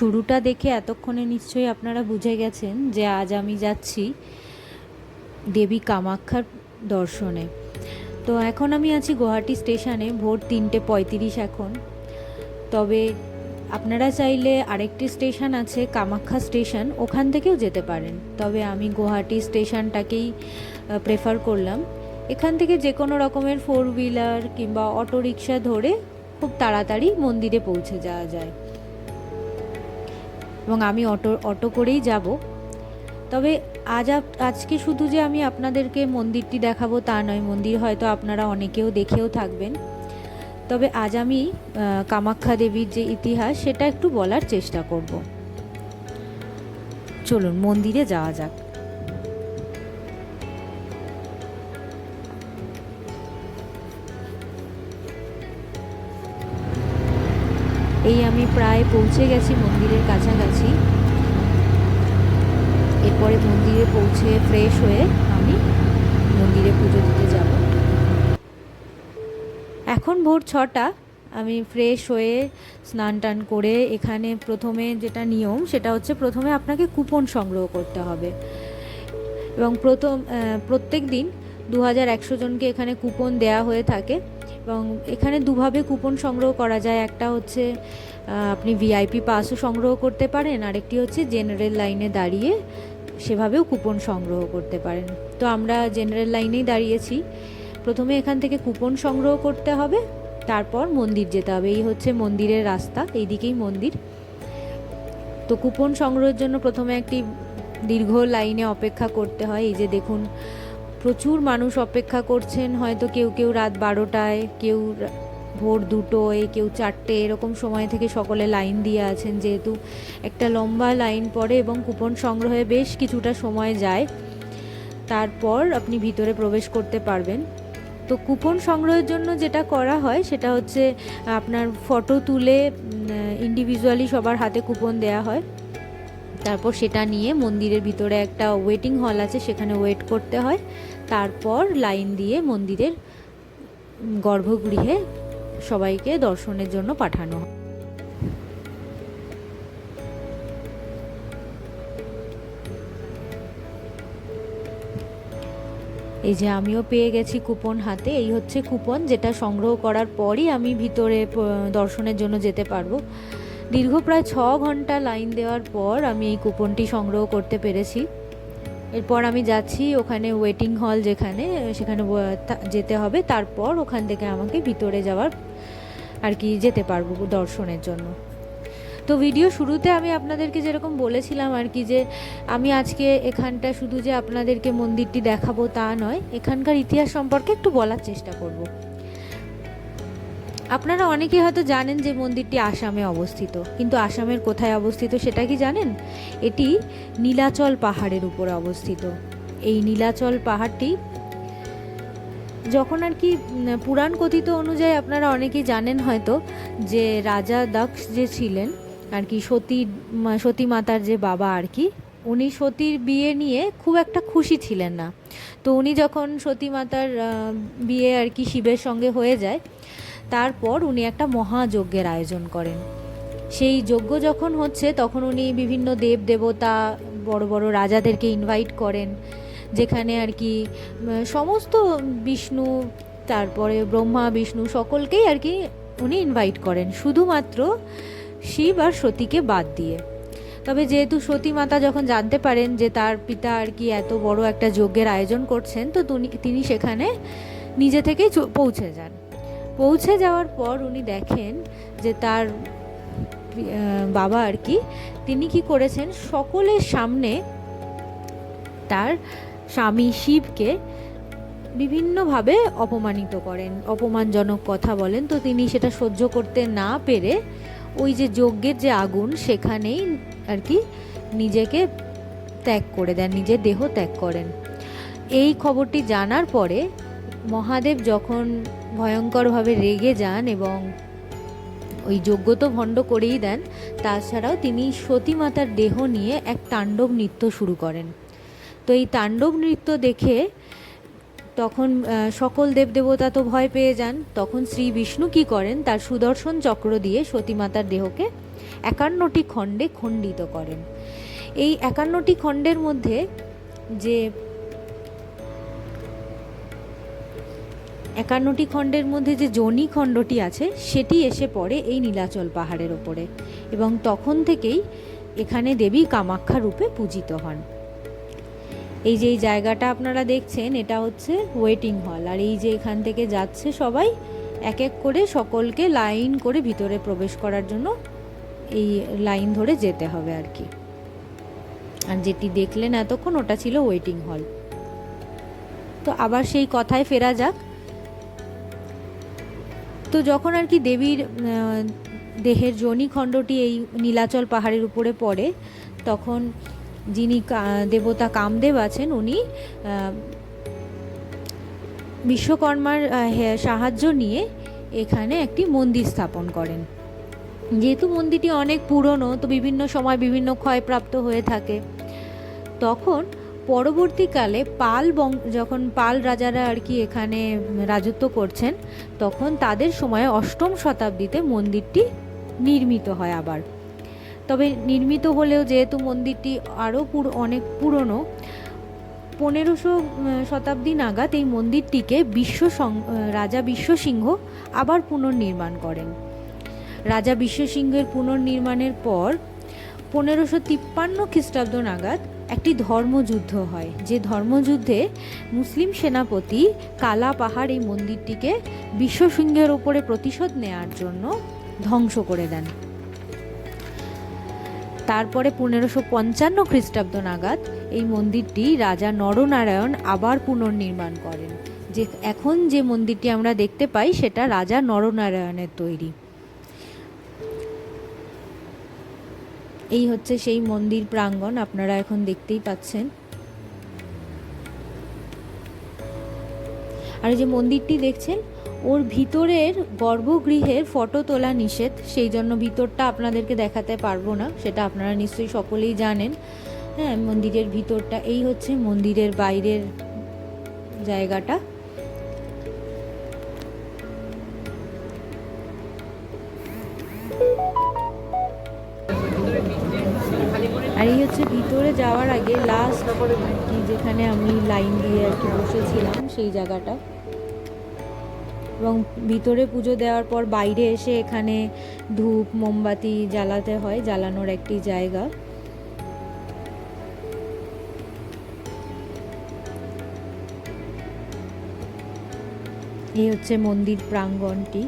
শুরুটা দেখে এতক্ষণে নিশ্চয়ই আপনারা বুঝে গেছেন যে আজ আমি যাচ্ছি দেবী কামাখ্যার দর্শনে। তো এখন আমি আছি গুয়াহাটি স্টেশনে, ভোর 3:35 এখন। তবে আপনারা চাইলে আরেকটি স্টেশন আছে কামাখ্যা স্টেশন, ওখান থেকেও যেতে পারেন। তবে আমি গুয়াহাটি স্টেশনটাকেই প্রেফার করলাম। এখান থেকে যে কোনো রকমের 4 হুইলার কিংবা অটো রিক্সা ধরে খুব তাড়াতাড়ি মন্দিরে পৌঁছে যাওয়া যায়, এবং আমি অটো করেই যাব। তবে আজকে শুধু যে আমি আপনাদেরকে মন্দিরটি দেখাবো তা নয়, মন্দির হয়তো আপনারা অনেকেও দেখেও থাকবেন। তবে আজ আমি কামাখ্যা দেবীর যে ইতিহাস সেটা একটু বলার চেষ্টা করব। চলুন মন্দিরে যাওয়া যাক। এই আমি প্রায় পৌঁছে গেছি মন্দিরের কাছাকাছি। এরপরে মন্দিরে পৌঁছে ফ্রেশ হয়ে আমি মন্দিরে পুজো দিতে যাব। এখন ভোর 6টা। আমি ফ্রেশ হয়ে স্নান টান করে এখানে প্রথমে যেটা নিয়ম সেটা হচ্ছে প্রথমে আপনাকে কুপন সংগ্রহ করতে হবে, এবং প্রত্যেক দিন 2100 জনকে এখানে কুপন দেয়া হয়ে থাকে। এবং এখানে দুভাবে কুপন সংগ্রহ করা যায়, একটা হচ্ছে আপনি ভিআইপি পাসও সংগ্রহ করতে পারেন, আরেকটি হচ্ছে জেনারেল লাইনে দাঁড়িয়ে সেভাবেও কুপন সংগ্রহ করতে পারেন। তো আমরা জেনারেল লাইনেই দাঁড়িয়েছি। প্রথমে এখান থেকে কুপন সংগ্রহ করতে হবে, তারপর মন্দির যেতে হবে। এই হচ্ছে মন্দিরের রাস্তা, এই দিকেই মন্দির। তো কুপন সংগ্রহের জন্য প্রথমে একটি দীর্ঘ লাইনে অপেক্ষা করতে হয়। এই যে দেখুন, প্রচুর মানুষ অপেক্ষা করছেন। হয়তো কেউ কেউ রাত 12টায়, কেউ ভোর 2টোয়, কেউ 4টে, এরকম সময় থেকে সকলে লাইন দিয়ে আছেন। যেহেতু একটা লম্বা লাইন পড়ে এবং কুপন সংগ্রহে বেশ কিছুটা সময় যায়, তারপর আপনি ভিতরে প্রবেশ করতে পারবেন। তো কুপন সংগ্রহের জন্য যেটা করা হয় সেটা হচ্ছে আপনার ফটো তুলে ইন্ডিভিজুয়ালি সবার হাতে কুপন দেয়া হয়। তারপর সেটা নিয়ে মন্দিরের ভিতরে একটা ওয়েটিং হল আছে, সেখানে ওয়েট করতে হয়। তারপর লাইন দিয়ে মন্দিরের গর্ভগৃহে সবাইকে দর্শনের জন্য পাঠানো হয়। এই যে আমিও পেয়ে গেছি কুপন হাতে। এই হচ্ছে কুপন, যেটা সংগ্রহ করার পরই আমি ভিতরে দর্শনের জন্য যেতে পারবো। দীর্ঘ প্রায় 6 ঘন্টা লাইন দেওয়ার পর আমি এই কুপনটি সংগ্রহ করতে পেরেছি। এরপর আমি যাচ্ছি ওখানে ওয়েটিং হল যেখানে, সেখানে যেতে হবে। তারপর ওখান থেকে আমাকে ভিতরে যাওয়ার আর কি যেতে পারবো দর্শনের জন্য। তো ভিডিও শুরুতে আমি আপনাদেরকে যেরকম বলেছিলাম আর কি, যে আমি আজকে এখানটা শুধু যে আপনাদেরকে মন্দিরটি দেখাবো তা নয়, এখানকার ইতিহাস সম্পর্কে একটু বলার চেষ্টা করব। আপনারা অনেকেই হয়তো জানেন যে মন্দিরটি আসামে অবস্থিত, কিন্তু আসামের কোথায় অবস্থিত সেটা কি জানেন? এটি নীলাচল পাহাড়ের উপরে অবস্থিত। এই নীলাচল পাহাড়টি যখন আর কি পুরাণ কথিত অনুযায়ী, আপনারা অনেকেই জানেন হয়তো, যে রাজা দক্ষ যে ছিলেন আর কি, সতী মাতার যে বাবা আর কি, উনি সতীর বিয়ে নিয়ে খুব একটা খুশি ছিলেন না। তো উনি যখন সতী মাতার বিয়ে আর কি শিবের সঙ্গে হয়ে যায়, তারপর উনি একটা মহাযজ্ঞের আয়োজন করেন। সেই যজ্ঞ যখন হচ্ছে তখন উনি বিভিন্ন দেব দেবতা, বড় বড় রাজাদেরকে ইনভাইট করেন, যেখানে আর কি সমস্ত বিষ্ণু, তারপরে ব্রহ্মা বিষ্ণু সকলকেই আর কি উনি ইনভাইট করেন, শুধুমাত্র শিব আর সতীকে বাদ দিয়ে। তবে যেহেতু সতী মাতা যখন জানতে পারেন যে তার পিতা আর কি এত বড় একটা যজ্ঞের আয়োজন করছেন, তো তিনি সেখানে নিজে থেকেই পৌঁছে যান। পৌঁছে যাওয়ার পর উনি দেখেন যে তার বাবা আর কি, তিনি কি করেছেন, সকলের সামনে তার স্বামী শিবকে বিভিন্নভাবে অপমানিত করেন, অপমানজনক কথা বলেন। তো তিনি সেটা সহ্য করতে না পেরে ওই যে যজ্ঞের যে আগুন, সেখানেই আর কি নিজেকে ত্যাগ করে দেন, নিজের দেহ ত্যাগ করেন। এই খবরটি জানার পরে মহাদেব যখন ভয়ঙ্করভাবে রেগে যান এবং ওই যজ্ঞ তো ভণ্ড করেই দেন, তাছাড়াও তিনি সতী মাতার দেহ নিয়ে এক তাণ্ডব নৃত্য শুরু করেন। তো এই তাণ্ডব নৃত্য দেখে তখন সকল দেবদেবতা তো ভয় পেয়ে যান। তখন শ্রী বিষ্ণু কী করেন, তার সুদর্শন চক্র দিয়ে সতীমাতার দেহকে 51টি খণ্ডে খণ্ডিত করেন। এই 51টি খণ্ডের মধ্যে যে 51টি খণ্ডের মধ্যে যে যোনি খণ্ডটি আছে সেটি এসে পড়ে এই নীলাচল পাহাড়ের ওপরে, এবং তখন থেকেই এখানে দেবী কামাখ্যা রূপে পূজিত হন। এই যে এই জায়গাটা আপনারা দেখছেন, এটা হচ্ছে ওয়েটিং হল। আর এই যে এখান থেকে যাচ্ছে সবাই এক এক করে, সকলকে লাইন করে ভিতরে প্রবেশ করার জন্য এই লাইন ধরে যেতে হবে আর কি। আর যেটি দেখলেন এতক্ষণ, ওটা ছিল ওয়েটিং হল। তো আবার সেই কথায় ফেরা যাক। তো যখন আর কি দেবীর দেহের যোনি খণ্ডটি এই নীলাচল পাহাড়ের উপরে পড়ে, তখন যিনি দেবতা কামদেব আছেন, উনি বিশ্বকর্মার সাহায্য নিয়ে এখানে একটি মন্দির স্থাপন করেন। যেহেতু মন্দিরটি অনেক পুরনো, তো বিভিন্ন সময় বিভিন্ন ক্ষয়প্রাপ্ত হয়ে থাকে। তখন পরবর্তীকালে যখন পাল রাজারা আর কি এখানে রাজত্ব করছেন, তখন তাদের সময়ে 8ম শতাব্দীতে মন্দিরটি নির্মিত হয় আবার। তবে নির্মিত হলেও যেহেতু মন্দিরটি আরও অনেক পুরনো, 1500 শতাব্দী নাগাদ এই মন্দিরটিকে রাজা বিশ্বসিংহ আবার পুনর্নির্মাণ করেন। রাজা বিশ্বসিংহের পুনর্নির্মাণের পর 1553 খ্রিস্টাব্দ নাগাদ একটি ধর্মযুদ্ধ হয়, যে ধর্মযুদ্ধে মুসলিম সেনাপতি কালা পাহাড় এই মন্দিরটিকে বিশ্বসিংহের ওপরে প্রতিশোধ নেয়ার জন্য ধ্বংস করে দেন। তারপরে 1555 খ্রিস্টাব্দ নাগাদ এই মন্দিরটি রাজা নরনারায়ণ আবার পুনর্নির্মাণ করেন। যে এখন যে মন্দিরটি আমরা দেখতে পাই সেটা রাজা নরনারায়ণের তৈরি। এই হচ্ছে সেই মন্দির প্রাঙ্গণ, আপনারা এখন দেখতেই পাচ্ছেন। আর এই যে মন্দিরটি দেখছেন, ওর ভিতরের গর্ভগৃহের ফটো তোলা নিষেধ, সেই জন্য ভিতরটা আপনাদেরকে দেখাতে পারবো না, সেটা আপনারা নিশ্চয়ই সকলেই জানেন। হ্যাঁ, মন্দিরের ভিতরটা এই হচ্ছে মন্দিরের বাইরের জায়গাটা। আর এই হচ্ছে ভিতরে যাওয়ার আগে লাস্ট আর কি যেখানে আমি লাইন দিয়ে আর কি বসেছিলাম সেই জায়গাটা। এবং ভিতরে পুজো দেওয়ার পর বাইরে এসে এখানে ধূপ মোমবাতি জ্বালাতে হয়, জ্বালানোর একটি জায়গা। এই হচ্ছে মন্দির প্রাঙ্গণটি।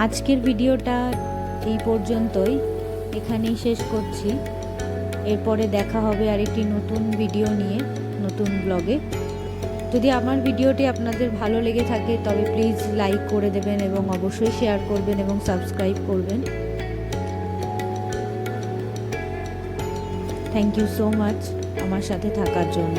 আজকের ভিডিওটা এই পর্যন্তই, এখানেই শেষ করছি। এরপরে দেখা হবে আরেকটি নতুন ভিডিও নিয়ে, নতুন ব্লগে। যদি আমার ভিডিওটি আপনাদের ভালো লেগে থাকে তবে প্লিজ লাইক করে দেবেন এবং অবশ্যই শেয়ার করবেন এবং সাবস্ক্রাইব করবেন। থ্যাংক ইউ সো মাচ আমার সাথে থাকার জন্য।